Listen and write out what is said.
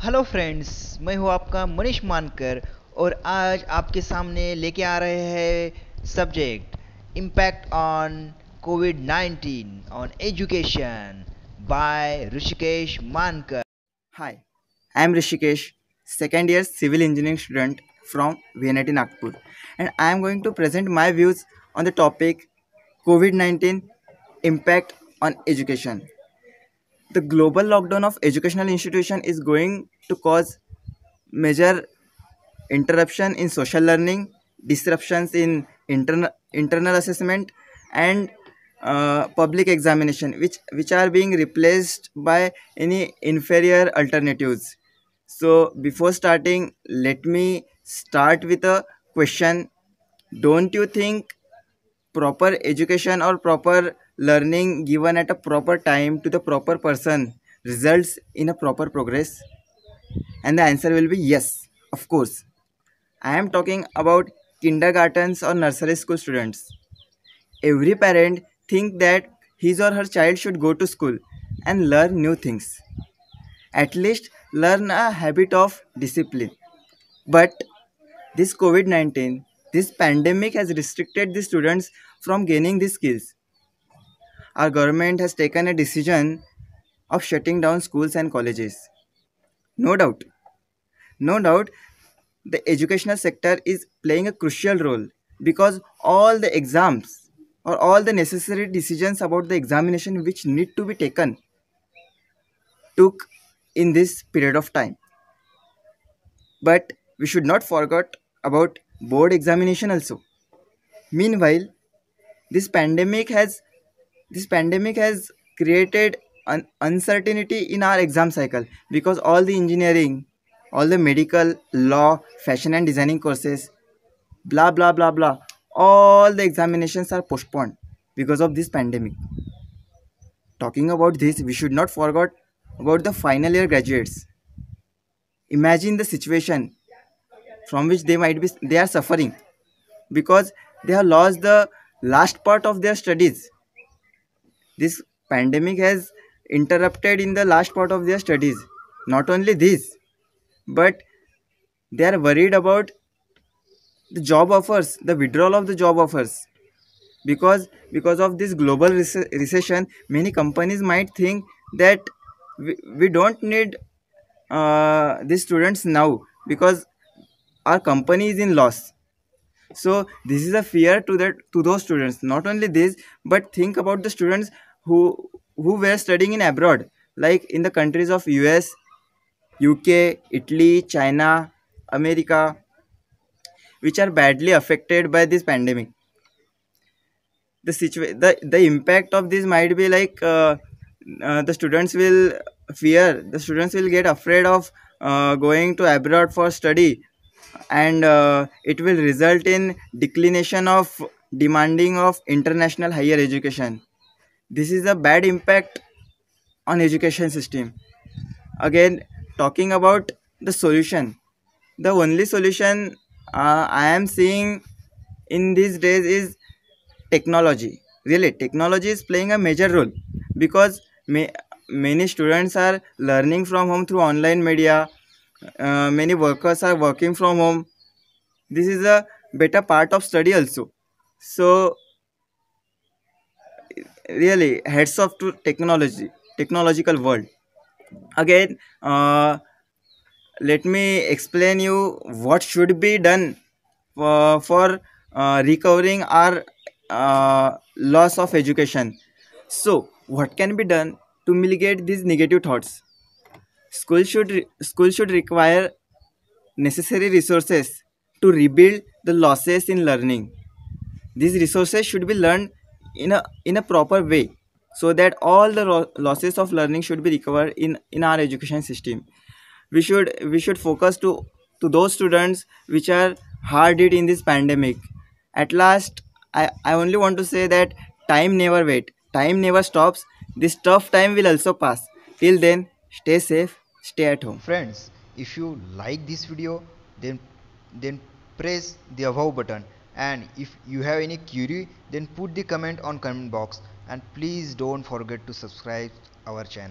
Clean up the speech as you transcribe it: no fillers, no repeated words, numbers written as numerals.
Hello friends, मैं हूं आपका मनीष मानकर और आज आपके सामने लेके आ रहे हैं subject impact on Covid 19 on education by Rishikesh मानकर. Hi, I am Rishikesh, second year civil engineering student from VNIT Nagpur, and I am going to present my views on the topic COVID 19 impact on education. The global lockdown of educational institution is going to cause major interruption in social learning, disruptions in internal assessment, and public examination, which are being replaced by any inferior alternatives. So before starting, let me start with a question. Don't you think proper education or proper learning given at a proper time to the proper person results in a proper progress? And the answer will be yes, of course. I am talking about kindergartens or nursery school students. Every parent thinks that his or her child should go to school and learn new things. At least learn a habit of discipline. But this COVID 19, this pandemic has restricted the students from gaining these skills. Our government has taken a decision of shutting down schools and colleges. No doubt, no doubt, the educational sector is playing a crucial role because all the exams or all the necessary decisions about the examination which need to be taken took in this period of time. But we should not forget about board examination also. Meanwhile, this pandemic has this pandemic has created an uncertainty in our exam cycle because all the engineering, all the medical, law, fashion and designing courses, blah blah blah blah, all the examinations are postponed because of this pandemic. Talking about this, we should not forget about the final year graduates. Imagine the situation from which they are suffering because they have lost the last part of their studies. This pandemic has interrupted in the last part of their studies. Not only this, but they are worried about the job offers, the withdrawal of the job offers. Because of this global recession, many companies might think that we don't need these students now because our company is in loss. So this is a fear to those students. Not only this, but think about the students who were studying in abroad, like in the countries of US, UK, Italy, China, America, which are badly affected by this pandemic. The impact of this might be like the students will the students will get afraid of going to abroad for study, and it will result in declination of demanding of international higher education. This is a bad impact on education system. Again, talking about the solution, the only solution I am seeing in these days is technology. Really, technology is playing a major role because many students are learning from home through online media. Many workers are working from home. This is a better part of study also. So really, heads off to technological world. Again, let me explain you what should be done for recovering our loss of education. So what can be done to mitigate these negative thoughts? School should require necessary resources to rebuild the losses in learning. These resources should be learned in a proper way so that all the losses of learning should be recovered in our education system. We should focus to those students which are hard hit in this pandemic. At last, I only want to say that time never wait, time never stops. This tough time will also pass. Till then, stay safe, stay at home. Friends, if you like this video, then then press the above button, and if you have any query, then put the comment on comment box, and please don't forget to subscribe our channel.